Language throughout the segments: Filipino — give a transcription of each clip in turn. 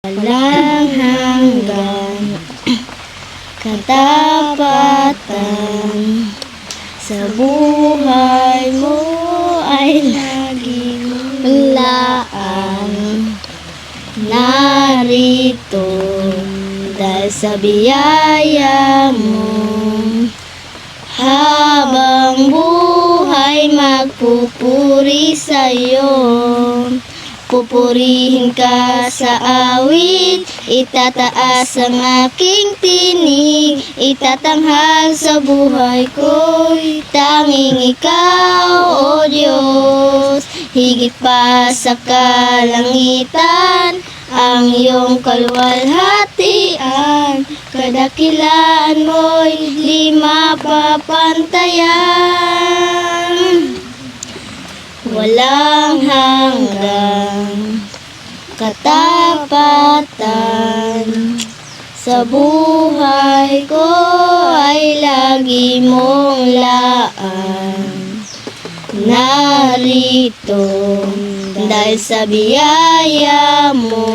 Walang hanggan katapatan sa buhay mo ay laging laan. Narito dahil sa biyaya mo, habang buhay magpupuri sa'yo. Pupurihin ka sa awit, itataas ang aking tinig, itatanghal sa buhay ko'y tanging ikaw, O Diyos. Higit pa sa kalangitan, ang iyong kaluwalhatian, kadakilaan mo'y di mapapantayan. Walang hanggang katapatan sa buhay ko ay lagi mong laan. Narito dahil sa biyaya mo,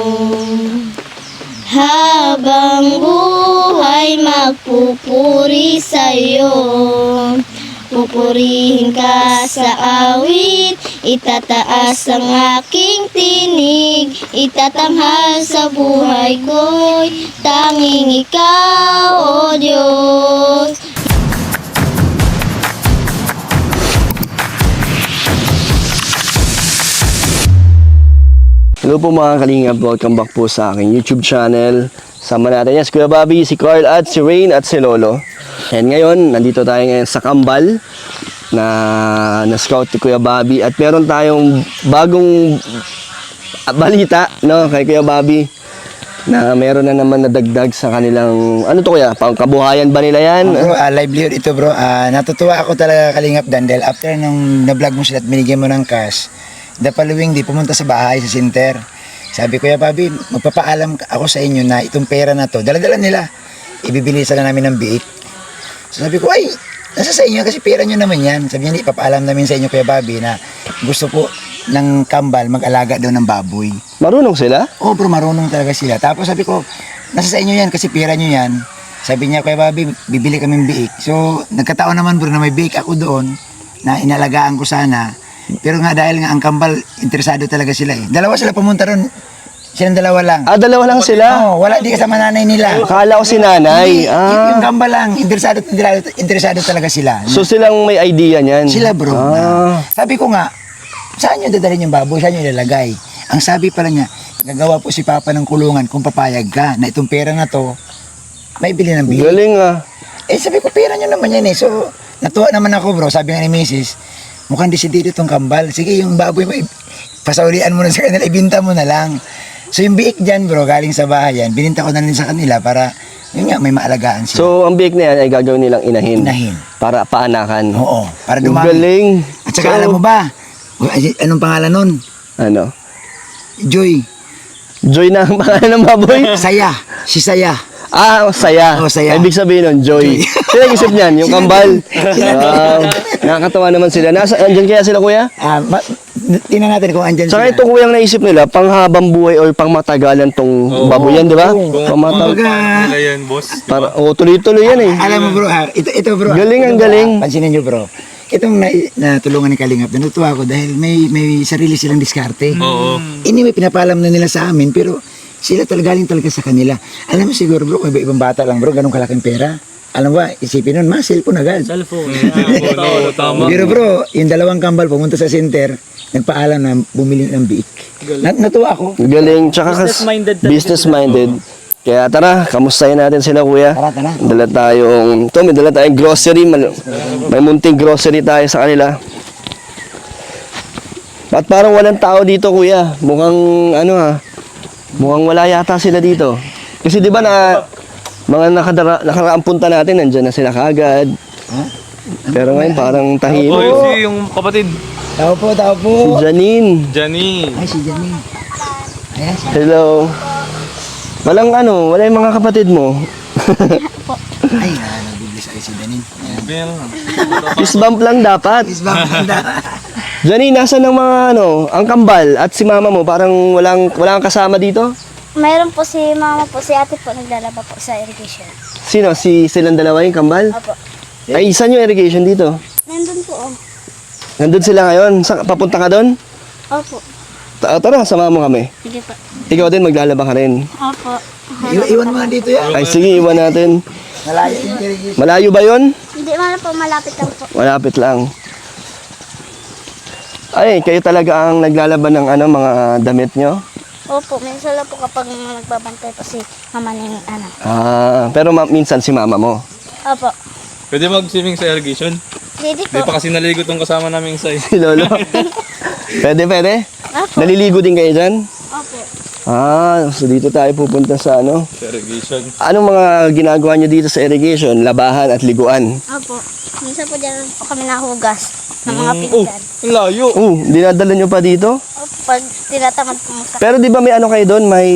habang buhay magpupuri sa'yo. Pupurihin ka sa awit, itataas ang aking tinig, itatanghal sa buhay ko'y tanging ikaw, O Diyos. Hello po mga kalingap, welcome back po sa aking YouTube channel. Sama natin yan si Kuya Bobby, si Carl at si Rain at si Lolo. And ngayon, nandito tayo ngayon sa Kambal na scout ni Kuya Bobby. At meron tayong bagong balita, no, kay Kuya Bobby, na meron na naman nadagdag sa kanilang, ano to kuya, pangkabuhayan ba nila yan? Bro, livelihood ito bro. Natutuwa ako talaga Kalingap Dan dahil after nung na-vlog mo sila at binigyan mo ng cash, the following day pumunta sa bahay sa center. Sabi Kuya Bobby, magpapaalam ako sa inyo na itong pera na to, dala-dala nila, ibibili sana namin ng biik. So sabi ko, ay, nasa sa inyo kasi pera nyo naman yan. Sabi niya, ipapaalam namin sa inyo Kuya Bobby na gusto po ng Kambal mag-alaga daw ng baboy. Marunong sila? Oo bro, marunong talaga sila. Tapos sabi ko, nasa sa inyo yan kasi pera nyo yan. Sabi niya, Kuya Bobby, bibili kaming biik. So nagkataon naman bro na may biik ako doon na inalagaan ko sana. Pero nga dahil nga ang Kambal, interesado talaga sila eh. Dalawa sila pumunta ron. Silang dalawa lang. Ah, dalawa lang sila? Oo, wala di kasama nanay nila. Akala ko si nanay. Yung Kambal lang, interesado talaga sila. So silang may idea niyan? Sila bro. Sabi ko nga, saan nyo dadalhin yung baboy? Saan nyo ilalagay? Ang sabi pala niya, gagawa po si Papa ng kulungan kung papayag ka na itong pera na to, may bili ng bili. Galing ah. Eh sabi ko, pera nyo naman yan eh. So, natuwa naman ako bro. Sabi nga ni Mrs., mukhang desidido itong Kambal. Sige, yung baboy mo, pasaulian mo na sa kanila, ibinta mo na lang. So yung biik dyan bro, galing sa bahay yan, bininta ko na rin sa kanila para, yun nga, may maalagaan sila. So ang biik na yan ay gagawin nilang inahin? Inahin. Para paanakan? Oo, para dumami. Galing. At saka alam mo ba, anong pangalan nun? Ano? Joy. Joy na ang pangalan ng baboy? Saya. Si Saya. Ah, saya. Oh, saya. Ibig sabihin nun, Joy. Sila yung isip niyan, yung Kambal. Nakakatawa naman sila. Andyan kaya sila kuya? Tingnan natin kung andyan Saka sila. itong kuyang naisip nila, panghabang buhay or pangmatagalan tong baboy yan, di ba? Kumbaga, yan, boss. Para, tuloy-tuloy yan eh. alam mo bro, ito bro. Galing, ang ito, galing. Pansinin nyo bro. Itong natulungan ni Kalingap, natutuwa ako dahil may sarili silang diskarte. Oo. Anyway, pinapalam na nila sa amin, pero sila galing talaga sa kanila. Alam mo siguro bro, kung ibang bata lang bro, ganun kalaking pera. Alam mo ba, isipin nun, cellphone agad. Cellphone. Tama. Pero bro, yung dalawang Kambal pumunta sa center, nagpaalam na bumili ng biik. Natuwa ako. Galing, tsaka business-minded. Kaya tara, kamustahin natin sila kuya. Tara. May dala tayong grocery. May munting grocery tayo sa kanila. At parang walang tao dito kuya. Mukhang mukhang wala yata sila dito. Kasi di ba mga nakaraang punta natin, nandyan na sila kagad. Pero ngayon parang tahimik. Oh, si yung kapatid. Tao po. Si Janine. Johnny. Ay, si Janine. Ayan, Hello. Wala yung mga kapatid mo. ay, nabiblis ay si Janine. Ayan. Fist bump lang dapat. Is ba maganda? Janine, nasa ng mga ang Kambal at si mama mo parang walang kasama dito? mayroon po si mama po, si ate po naglalaba po sa irrigation. Sino? Silang dalawa yung kambal? Opo. Ay, saan yung irrigation dito? Nandun po oh. Nandun sila ngayon. Papunta ka doon? Opo. Tara, sama mo kami. Sige po. Ikaw din, maglalaba ka rin. Opo. Iwan mo nga dito yan. Ay, sige, iwan natin. Malayo yung irrigation. Malayo ba yun? Hindi man po, malapit lang po. Malapit lang. Ay, kayo talaga ang naglalaban ng mga damit nyo? Opo, minsan lang po kapag nagbabantay po si mama ng anak. Pero minsan si mama mo. Opo. Pwede mag-swimming sa irrigation? Hindi Hindi po. pa kasi naligo tong kasama naming isa. Si Lolo. Pwede? Opo. Naliligo din kayo dyan? Opo. So dito tayo pupunta sa ano. Sa irrigation. Anong mga ginagawa nyo dito sa irrigation? Labahan at liguan? Opo. Minsan po dyan po kami nahugas ng mga Oh, pinggan. ang layo. Dinadala nyo pa dito? Opo, pag tinatamad po mo sa Pero di ba may ano kayo doon? May...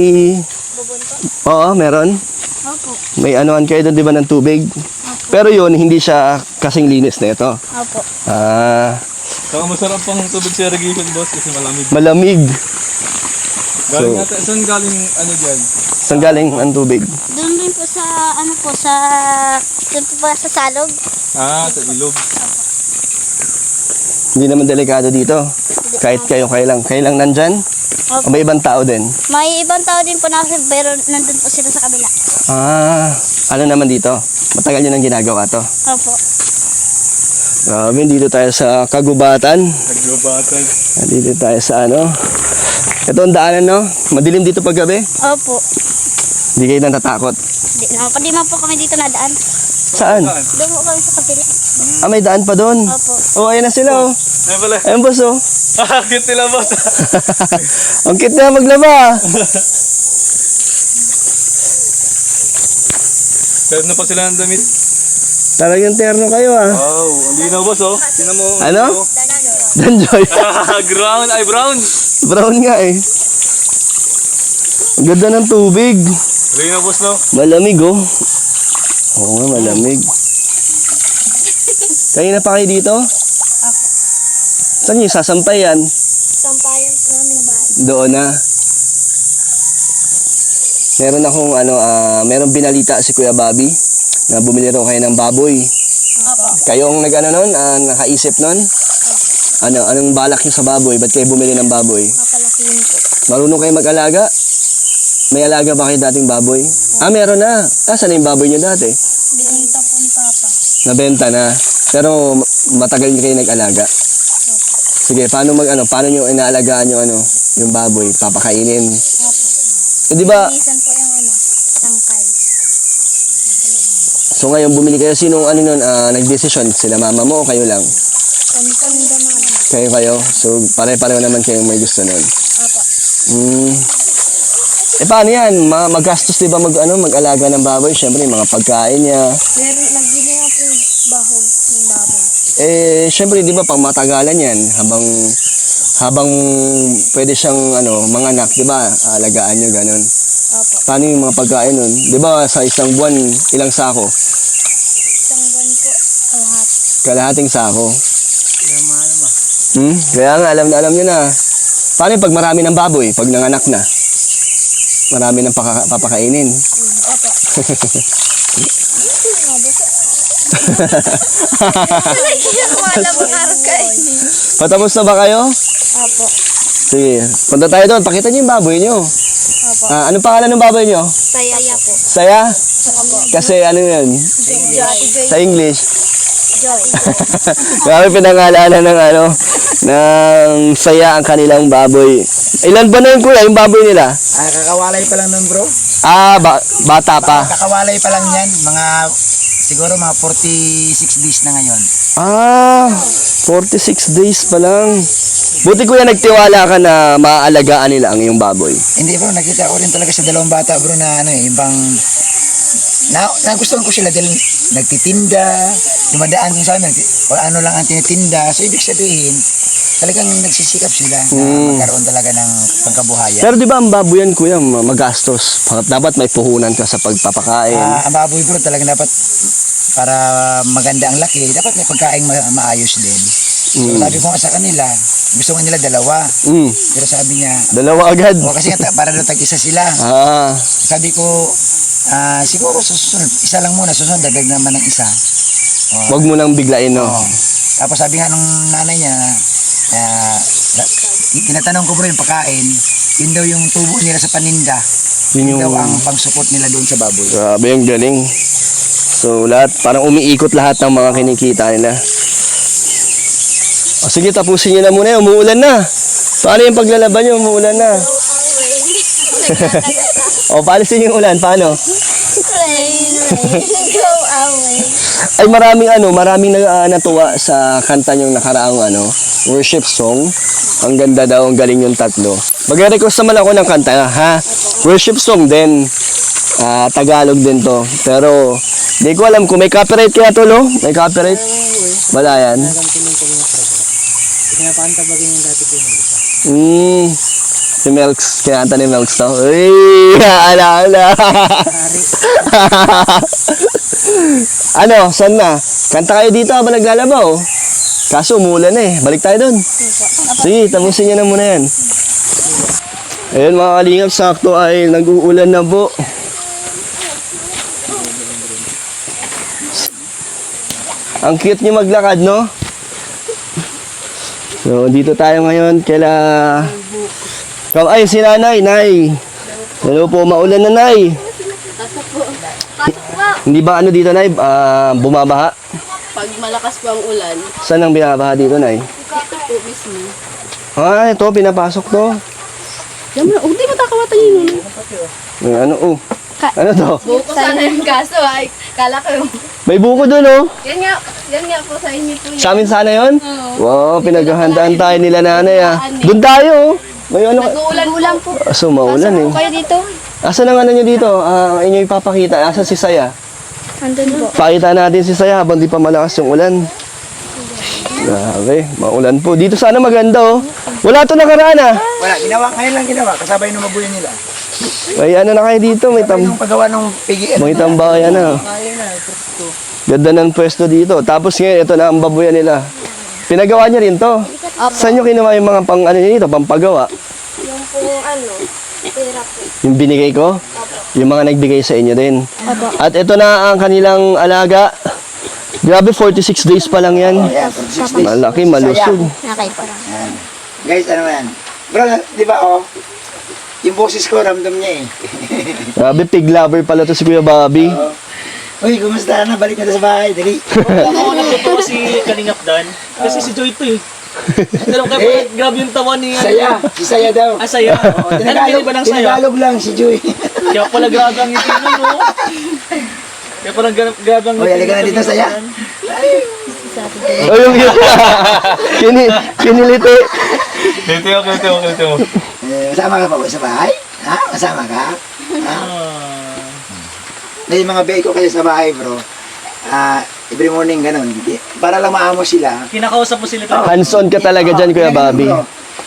bubon po. Oo, meron. Opo. May anoan kayo doon, di ba, ng tubig? Pero yun, hindi siya kasing linis na ito. Opo. Saka masarap pang tubig sa irrigation, boss, kasi malamig. Malamig. Galing natin, saan galing ano dyan? Saan galing ang tubig? Doon din po sa, ano po, sa, doon po ba sa salog? Sa ilog. Hindi naman delikado dito. Kahit kayo lang nandyan? O may ibang tao din? May ibang tao din po na kasi, pero nandun po sila sa kabila. Ano naman dito? Matagal nyo nang ginagawa to. Opo. Grabe, dito tayo sa kagubatan. Naglubatan. Dito tayo sa ano. Ito ang daanan, no? Madilim dito pag gabi. Opo. Hindi kayo natatakot. Di naman po kami dito nadaan. Saan? Doon po kami sa kabila. May daan pa doon. Opo. Oh, ayan na sila, oh. Ayun pala. Ayun, boss, oh. Cute nila, boss. Ang cute na maglaba. Pero na pa sila ng damit. Talagang terno kayo, ah. Wow, ang linaw, boss, oh. Tingnan mo. Ano? Danjoy. Brown, ay brown. Brown nga, eh. Ang ganda ng tubig. Linaw, boss, no? Malamig, oh. Oo nga, malamig. Kanina pa kayo dito? Saan yung sasampayan? Sampayan namin bahay. Doon na. Meron akong meron binalita si Kuya Bobby na bumili raw kayo ng baboy. Opo. Kayo ang nakaisip nun? Anong balak niyo sa baboy? Ba't kayo bumili ng baboy? Papalakihin po. Marunong kayo mag-alaga? May alaga ba kayo dating baboy? Meron na. Saan na yung baboy niyo dati? Binenta po ni Papa. Nabenta na. Pero matagal niyo kayo nag-alaga. Sige, paano niyo inaalagaan yung baboy? Papakainin. Opo. Di ba? Minsan po yung tangkay. So ngayon bumili kayo, sinong nagdesisyon? Sila mama mo o kayo lang? Kami naman. Kayo. So pare-pareho naman kayong may gusto nun. Opo. Paano yan? Magastos diba mag-alaga ng baboy? Siyempre, yung mga pagkain niya. Meron, nagbili nga po yung bahog ng baboy. Siyempre, di ba, pang matagalan yan. Habang pwede siyang, manganak, di ba? Alagaan niyo, ganun. Opo. Paano yung mga pagkain nun? Di ba, sa isang buwan, ilang sako? Isang buwan po, lahat. Kalahating sako. Kaya nga, alam niyo na. Paano yung pag marami ng baboy, pag nanganak na? Marami ng papakainin. Opo. Patapos na ba kayo? Opo. Sige, punta tayo doon. Pakita niyo yung baboy niyo. Opo. Anong pangalan ng baboy niyo? Saya po. Saya? Opo. Kasi yun? Joy. Sa English. Joy. Grabe pinangalanan ng saya ang kanilang baboy. Ilan ba na yun, kuya, yung baboy nila? Kakawalay pa lang nun, bro. Bata pa. Kakawalay pa lang yan. Siguro mga 46 days na ngayon. 46 days pa lang. Buti kuya nagtiwala ka na maaalagaan nila ang iyong baboy. Hindi, bro. Nakita ko rin talaga sa dalawang bata, bro, na yung bang nagustuhan ko sila dahil nagtitinda, dumadaan din sa amin, o ano lang ang tinitinda. So, ibig sabihin, talagang nagsisikap sila na magkaroon talaga ng pangkabuhayan. Pero di ba ang baboy yan, kuya, magastos? Dapat may puhunan ka sa pagpapakain. Ang baboy, bro, talagang dapat para maganda ang laki, dapat may pagkain maayos din. So, sabi ko nga sa kanila, Gusto nga nila dalawa. Mm. Pero sabi niya, Dalawa agad. kasi nga para daw tag-isa sila. Ah, Sabi ko, siguro sa susunod, isa lang muna, susunod, dagdag naman ng isa. wag mo nang biglain, no? Oo. Tapos sabi nga nung nanay niya, tinatanong ko bro yung pagkain, yun daw yung tubo nila sa paninda. Yun Yun daw yung- ang pang-support nila doon sa baboy. Grabe, ang galing. So, lahat, parang umiikot lahat ng mga kinikita nila. O, sige, tapusin nyo na muna. Umuulan na. Paano yung paglalaban nyo? Umuulan na. O, paalisin yung ulan. Paano? Go away. Ay, maraming natuwa sa kanta yung nakaraang worship song. Ang ganda daw, ang galing yung tatlo. Mag-request naman ako ng kanta, ha? Worship song din. Tagalog din to. Pero, di ko alam kung may copyright kaya to, no? May copyright? Wala yan. Si Melks, kinanta ni Melks to. Uy, ala. Saan na? Kanta kayo dito habang naglalabaw. Kaso umulan eh. Balik tayo doon. Sige, tapusin nyo na muna yan. Ayun mga kalingap, sakto ay nag-uulan na po. Ang cute nyo maglakad, no? So, dito tayo ngayon ay, si nanay, nay. Hello po, maulan na, nay. Hindi ba dito, nay, bumabaha? Pag malakas po ang ulan, Saan ang binabaha dito, nay? ito po mismo. Ito, pinapasok to. Yan mo, hindi matakawatan yun. May ano to? Buko sana yung kaso ay, kala ko yung, May buko doon, oh. yan nga po sa inyo po Sa yan. amin sana yon? Wow, pinaghahandaan tayo nila nanay, ah. Doon tayo, oh. May Nag-uulan po. Aso, maulan, eh. Kayo dito? Asan ang nyo dito? Ang inyo ipapakita. Asan si Saya? Andun po. Pakita natin si Saya habang di pa malakas yung ulan. Grabe, maulan po. Dito sana maganda, oh. Wala to nakaraan, ah. Wala, ngayon lang ginawa, kasabay nung mabuyan nila. May na kayo dito. May Yung paggawa ng PGL. may tambayan na. Ganda ng pwesto dito. Tapos ngayon, ito na ang babuyan nila. Pinagawa niya rin to. Saan nyo kinuha yung mga dito, pampagawa? Yung po pera po. Yung binigay ko? Yung mga nagbigay sa inyo din. Opo. At ito na ang kanilang alaga. Grabe, 46 days pa lang yan. Ayan, 46 days. Malaki, malusog. Nakay parang. Ayan. Guys, ano yan? Bro, di ba yung boses ko, ramdam niya eh. Grabe, pig lover pala to si Kuya Bobby. Uy, kumusta na? Balik na sa bahay, dali. Ako natutuwa si Kalingap Dan. Kasi si Joy to eh. Alam ka ba, grabe yung tawa ni... Saya, si Saya daw. Saya. Ano ba ng saya? Tinagalog lang si Joy. Kaya pala grabe ang ngiti nun, no? Kaya pala grabe ang Uy, halika na dito, Saya. Oh, yung kiniliti. Kiliti mo. Masama ka pa ba sa bahay? Ha? Masama ka? Ha? Na yung mga bay ko kasi sa bahay, bro. Every morning, ganun. Para lang maamo sila. Kinakausap mo sila. Hands-on ka talaga dyan, Kuya Bobby.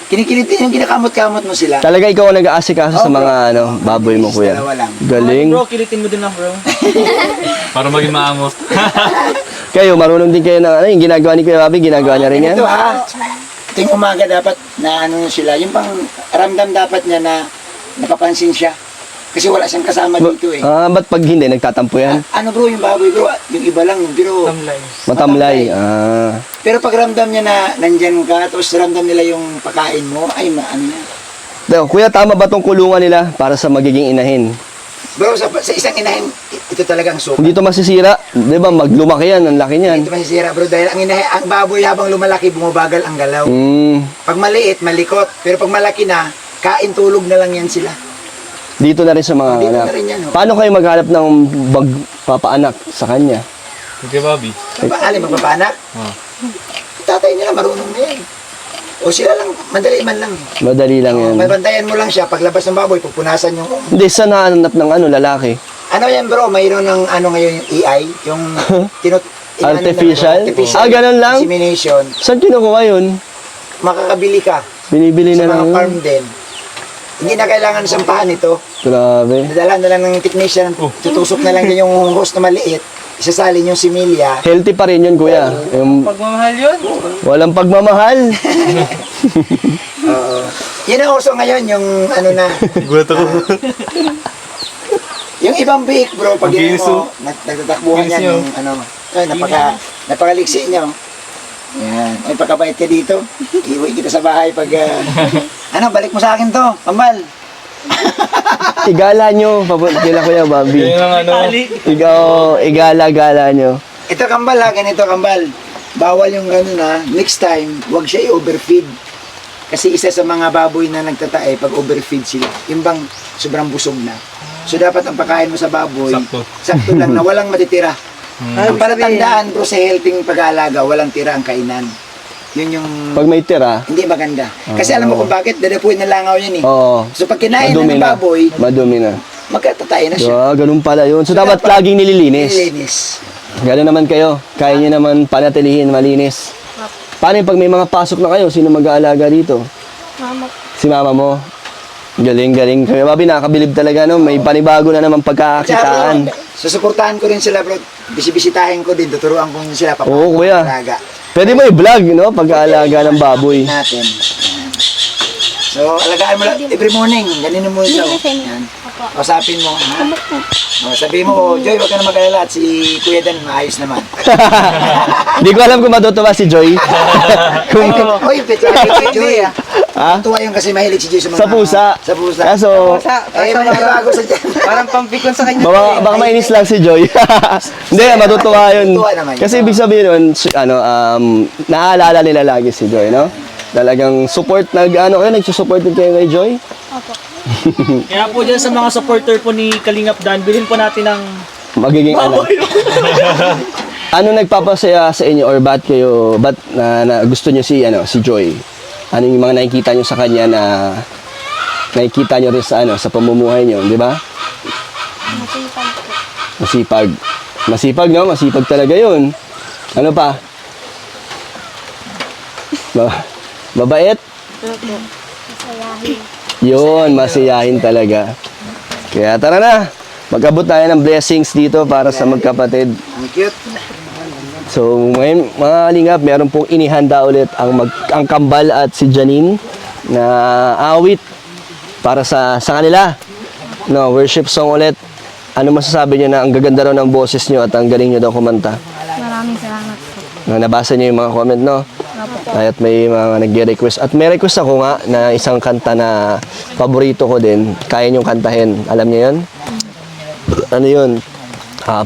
Kinikiliti yung kinakamot-kamot mo sila. Talaga ikaw ang nag-aasikaso sa mga baboy mo, Kuya. Dalawa lang. Galing. Bro, kilitin mo din lang, bro. Para maging maamos. Kayo, marunong din kayo ng yung ginagawa ni Kuya Bobby, ginagawa niya rin yan? Ito ha, ting umaga dapat na sila, yung pang ramdam dapat niya na napapansin siya. Kasi wala siyang kasama dito eh. Ba't pag hindi, nagtatampo yan? Ano bro, yung baboy bro, yung iba lang, pero Matamlay. pero pag ramdam niya na nandyan ka, tapos ramdam nila yung pagkain mo, ay ano na. Kuya, tama ba tong kulungan nila para sa magiging inahin? Bro, sa isang inahin, ito talagang suka. Hindi to masisira. Di ba, maglumaki yan, ang laki niyan. Hindi masisira bro, dahil ang baboy habang lumalaki, bumabagal ang galaw. Pag maliit, malikot. Pero pag malaki na, kain tulog na lang yan sila. Dito na rin sa mga Dito anak. na rin yan, oh. Paano kayo maghanap ng papaanak sa kanya? Okay, Bobby. Alin, magpapanak? Tatay nila, marunong na yan. O sila lang, madali man lang. Madali lang yan. Mabantayan mo lang siya, paglabas ng baboy, pupunasan yung... Hindi, saan nahanap ng lalaki? Ano yan bro, mayroon ng ngayon yung AI, yung Artificial? Ganun lang? Insemination. Saan kinukuha yun? Makakabili ka Binibili sa na mga lang. farm din. Hindi na kailangan sampahan ito. Grabe. Nadala na lang ng technician, tutusok na lang din yung hose na maliit, isasalin yung similya. Healthy pa rin yun, Kuya. Yung Pagmamahal yun. walang pagmamahal. Oo. Yun ang uso ngayon, yung ano na. Gulat ako. Yung ibang biik, bro, pag yun mo, nagtatakbuhan yan, yung ano, ay, napakaliksi nyo. Yan. Ay, pagkabait ka dito, iuwi kita sa bahay pag, ano, balik mo sa akin to, kambal. Igala nyo, kila Kuya Bobby. Yun ang ano. Igala-gala nyo. Ito kambal ha, ganito kambal. Bawal yung gano'n ha. Next time, huwag siya i-overfeed. Kasi isa sa mga baboy na nagtatae, pag overfeed sila, yung bang sobrang busog na. So dapat ang pagkain mo sa baboy, sakto lang na walang matitira. Ang palatandaan bro sa healthy pag-aalaga, walang tira ang kainan. Yun yung Pag may tira, hindi maganda. Kasi alam mo kung bakit, dadapuin ng langaw yan eh. oo. So pag kinain Madumi ng na. baboy, Madumi na. magkatatay na siya. Ah, ganun pala yun. So, dapat laging nililinis. Nililinis. Ganun naman kayo. Kaya nyo naman panatilihin, malinis. Paano yung pag may mga pasok na kayo? Sino mag-aalaga dito? Mama. Si mama mo. Galing-galing. Kaya Bobby, nakakabilib talaga, no? May panibago na naman pagkakakitaan. Susuportahan ko rin sila bro. Bisibisitahin ko din, tuturuan ko sila Oo, kuya. alaga Pwede mo i-vlog, no? Pag-aalaga ng baboy. natin. So, alagaan mo lang every morning. Ganun mo ito. Yan. Kausapin mo. Ha? O, sabihin mo, Joy, huwag ka na mag-alala. At si Kuya Dan, maayos naman. Hindi ko alam kung matutuwa si Joy. Kung, Oy, petsa kay Joy. ha? Tuwa yung kasi mahilig si Joy sa mga... Sa pusa. Sa pusa. Kaso, Ay, may bago sa dyan. Parang pampikon sa kanya. baka mainis lang si Joy. Hindi, matutuwa yun. Matutuwa naman. Kasi ibig sabihin nun, naaalala nila lagi si Joy, no? Talagang support, nagsusupport din kayo kay Joy? Opo. Kaya po dyan sa mga supporter po ni Kalingap Dan, bilhin po natin ng Magiging anak. Ano nagpapasaya sa inyo or ba't na gusto niyo si Joy? Ano yung mga nakikita niyo sa kanya na nakikita niyo rin sa pamumuhay niyo, di ba? Masipag po. Masipag. Masipag, no? Masipag talaga 'yun. Ano pa? Mabait? Opo. Masayahin. Yun, masiyahin talaga. Kaya tara na. Mag-abot tayo ng blessings dito para sa magkapatid. Ang cute. So, ngayon, mga kalingap, meron pong inihanda ulit ang Kambal at si Janine na awit para sa kanila. No, worship song ulit. Ano masasabi niyo na ang gaganda raw ng boses niyo at ang galing niyo daw kumanta? Maraming salamat po. Nabasa niyo yung mga comment, no? At may mga nag-request. At may request ako nga na isang kanta na paborito ko din. Kaya niyong kantahin. Alam niyo yun? Ano yun?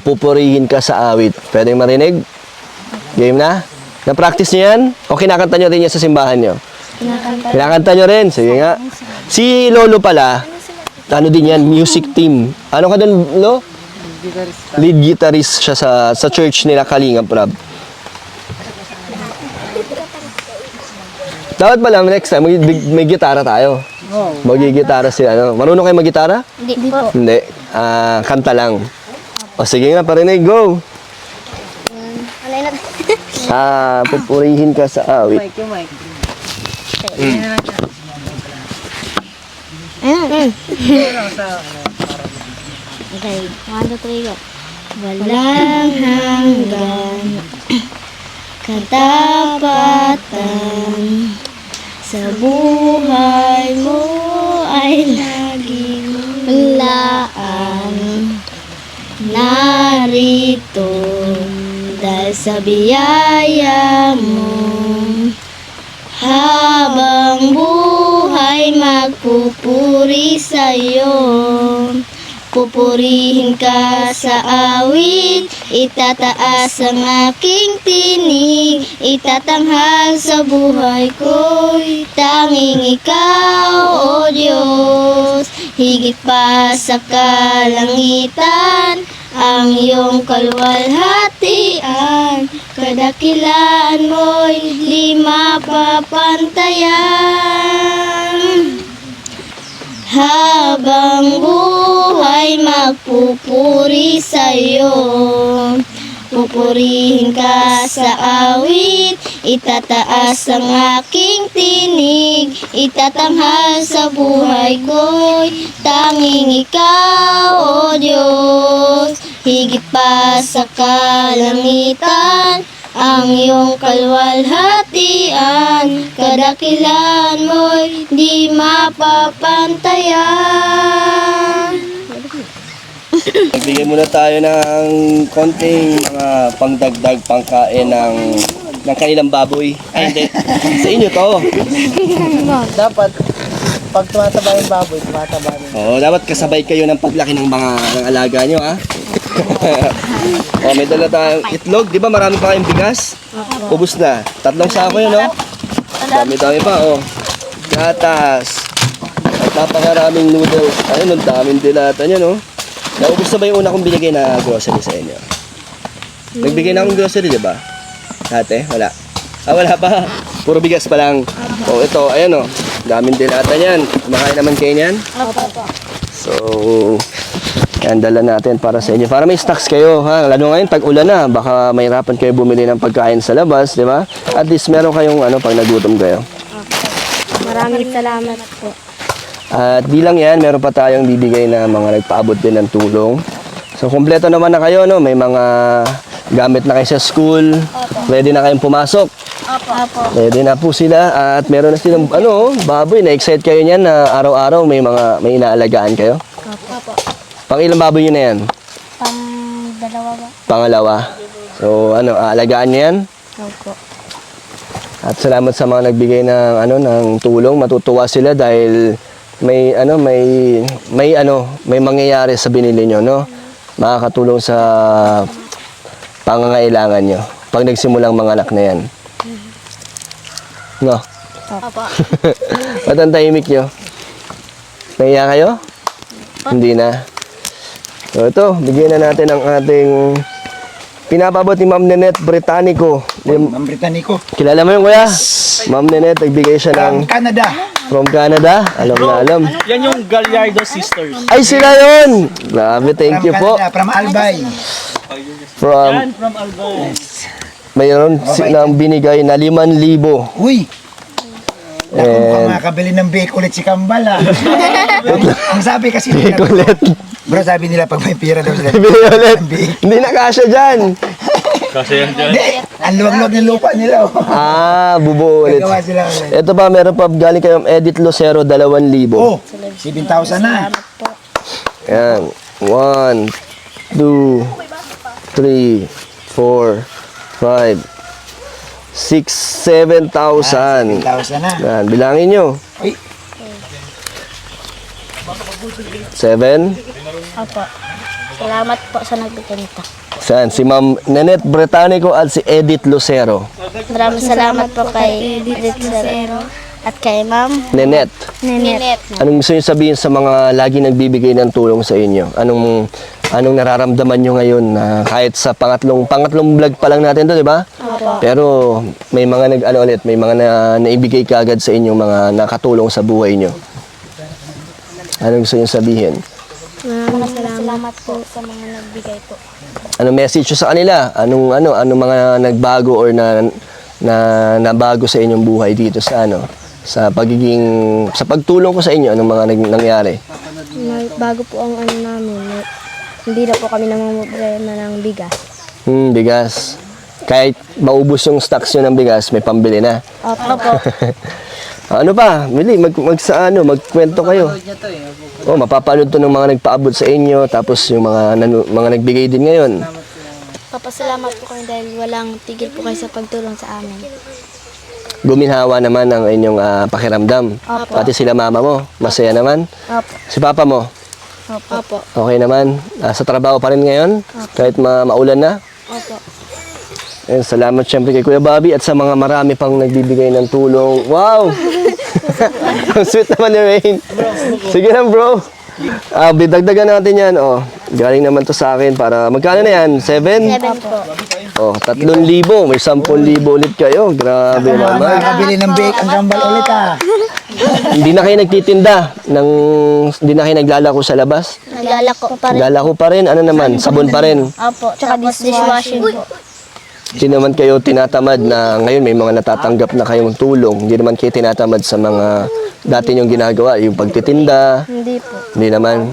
Pupurihin ka sa awit. Pwedeng marinig? Game na? Na-practice niyo yan? O kinakanta niyo rin yan sa simbahan niyo? Kinakanta niyo rin? Sige nga. Si Lolo pala, ano din yan? Music team. Ano ka doon, Lo? Lead guitarist siya sa church nila Kalingap Rab. Dapat pala next time may gitara tayo. Magigitara sila. Ano? Marunong kayo maggitara? Hindi po. Hindi. Kanta lang. O sige nga, parinig. Go! Ano yun? Pupurihin ka sa awit. Mike, yung Mike. Okay. 1, 2, 3, go. Walang hanggan katapatan sa buhay mo ay laging laan. Narito dahil sa biyaya mo, habang buhay magpupuri sa'yo. Pupurihin ka sa awit, itataas ang aking tinig, itatanghal sa buhay ko'y tanging ikaw, O Diyos. Higit pa sa kalangitan, ang iyong kaluwalhatian, kadakilaan mo'y di mapapantayan. Habang buhay magpupuri sa'yo, pupurihin ka sa awit, itataas ang aking tinig, itatanghal sa buhay ko'y tanging ikaw, O Diyos. Higit pa sa kalangitan, ang iyong kalwalhatian, kadakilan mo'y di mapapantayan. Bigyan muna tayo ng konting mga pangdagdag pangkain ng kanilang baboy. Ay, hindi. Sa inyo to. Dapat, pag tumataba yung baboy, tumataba rin. Oo, dapat kasabay kayo ng paglaki ng mga ng alaga nyo, ha? May dala tayong itlog. Di ba marami pa kayong bigas? Ubus na. 3 sako yun, no? Dami-dami pa, oh. Gatas. At napakaraming noodles. Ayun, ang daming dilata nyo, no? Naubos na ba yung una kong binigay na grocery sa inyo? Nagbigay na akong grocery, di ba? Dati? Wala. Wala pa. Puro bigas pa lang. Oh, ito, ayan, oh. Daming dilata niyan. Kumakain naman kayo niyan? So, yan, dala natin para sa inyo. Para may stocks kayo, ha? Lalo ngayon, tag-ulan na. Baka mahirapan kayo bumili ng pagkain sa labas, di ba? At least meron kayong pag nagutom kayo. Maraming salamat po. At bilang yan, meron pa tayong bibigay na mga nagpaabot din ng tulong. So, kompleto naman na kayo, no? May mga gamit na kayo sa school. Ready na kayong pumasok. Ready na po sila. At meron na silang, baboy. Na-excite kayo niyan na araw-araw may inaalagaan kayo. Pang ilang baboy nyo na yan? Pang-dalawa ba? Pangalawa. So, aalagaan nyo yan? Opo. At salamat sa mga nagbigay ng tulong. Matutuwa sila dahil may mangyayari sa binili nyo, no? Makakatulong sa pangangailangan nyo pag nagsimulang mga anak na yan. No? Opo. Ba't ang tahimik nyo? Nahiya kayo? Hindi na. So ito, bigyan na natin ang ating pinapabot ni Ma'am Nenette Britannico. Ma'am Britannico. Kilala mo yun, kuya? Ma'am Nenette, nagbigay siya ng Canada. from Canada. Alam na alam. Yan yung Gallardo Sisters. Ay, sila yun! Grabe, thank you po. Canada, from Albay. Yan, from Albay. Mayroon silang binigay na 5,000. Uy! Naku, mukhang makakabili ng bake ulit si Kambal, ha? Ang sabi kasi nila, Kulit. bro, sabi nila pag may pira daw sila. Bili ulit. Ang bake. Hindi na kasya dyan. Kasi yan dyan. Hindi, ang luwag-luwag ng lupa nila, oh. Bubuo ulit. Gagawa sila ulit. Ito pa, meron pa galing kayong Edit Lucero, 2,000. Oh, 7,000 na. Yan. 1, 2, 3, 4, 5, 6, 7,000. 7,000 na. Yan, bilangin nyo. Uy, 7. Opo. Salamat po sa nagbigay nito. Saan? Si Ma'am Nenette Britannico at si Edith Lucero. Maraming salamat po kay Edith Lucero at kay Ma'am Nenette, Ninette. anong gusto nyo sabihin sa mga lagi nagbibigay ng tulong sa inyo? Anong nararamdaman nyo ngayon na kahit sa pangatlong vlog pa lang natin to, di ba? Pero may mga may mga naibigay kaagad sa inyo, mga nakatulong sa buhay nyo. Anong gusto nyo sabihin? Maraming salamat po sa mga nagbigay po. Anong message nyo sa kanila? Anong mga nagbago or nabago sa inyong buhay dito sa sa pagtulong ko sa inyo, anong mga nangyari? Bago po ang namin, hindi na po kami namumroblema ng bigas. Bigas. Kahit maubos yung stocks nyo ng bigas, may pambili na. Opo. Ano pa? Mili, magkwento kayo. Mapapanood to ng mga nagpaabot sa inyo, tapos yung mga nagbigay din ngayon. Papasalamat po kami dahil walang tigil po kayo sa pagtulong sa amin. Guminhawa naman ang inyong pakiramdam. Opo. Pati sila mama mo, masaya naman. Opo. Si papa mo, Opo. okay naman. Sa trabaho pa rin ngayon, kahit maulan na. Opo. And salamat syempre kay Kuya Bobby at sa mga marami pang nagbibigay ng tulong. Wow! Ang sweet naman ni Rain. Sige lang, bro. Bidagdagan natin yan. Galing naman to sa akin para magkano na yan? 7? 7 po. 3,000. May 10,000 ulit kayo. Grabe naman. makakabili ng bake ang Kambal ulit, ha? Hindi na kayo nagtitinda. Hindi na kayo naglalako sa labas. Naglalako pa rin. Naglalako pa rin. Ano naman? Sabon pa rin. Opo. Tsaka dishwashing po. Hindi naman kayo tinatamad na ngayon may mga natatanggap na kayong tulong. Hindi naman kayo tinatamad sa mga dati nyong ginagawa. Yung pagtitinda. Hindi po. Hindi naman.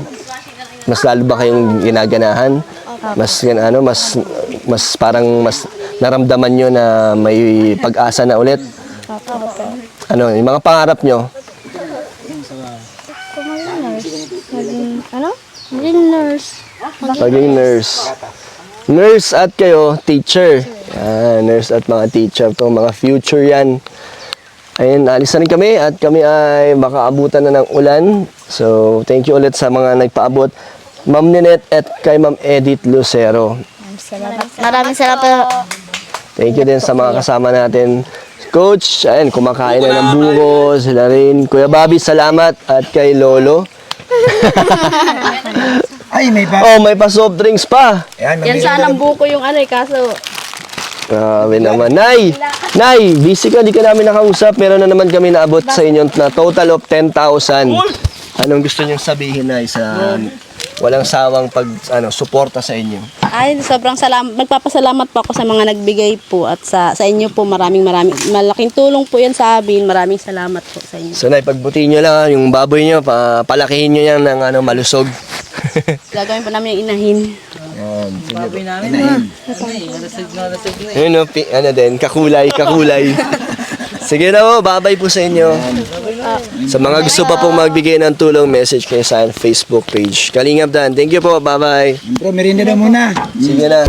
Mas lalo ba kayong ginaganahan? Mas parang mas naramdaman nyo na may pag-asa na ulit? Ano, yung mga pangarap nyo? Maging nurse. Paging nurse. Nurse at kayo, teacher. Nurse at mga teacher to, mga future yan. Ayun, alis na rin kami at kami ay makaabutan na ng ulan. So, thank you ulit sa mga nagpaabot. Ma'am Ninette at kay Ma'am Edith Lucero. Maraming salamat po. Thank you din sa mga kasama natin. Coach, ayun, kumakain na ng buko, sila rin. Kuya Bobby, salamat. At kay Lolo. Ay, may pa. Oh, may pa soft drinks pa. Ayan, Yan sana ang buko yung ano eh, kaso Grabe naman. Nay, busy ka, di ka namin nakausap. Meron na naman kami naabot sa inyo na total of 10,000. Anong gusto niyong sabihin, Nay, sa walang sawang suporta sa inyo? ay sobrang magpapasalamat po ako sa mga nagbigay po at sa inyo po maraming malaking tulong po yan sa amin. Maraming salamat po sa inyo. So, Nay, pagbutiin niyo lang yung baboy niyo, palakihin niyo yan ng malusog. Gagawin po namin yung inahin. Baboy namin ha. Yun, din, kakulay. Sige na po, babay po sa inyo. Sa mga gusto pa pong magbigay ng tulong, message kayo sa Facebook page. Kalingap Dan, thank you po, bye-bye. Bro, merienda na muna. Sige na.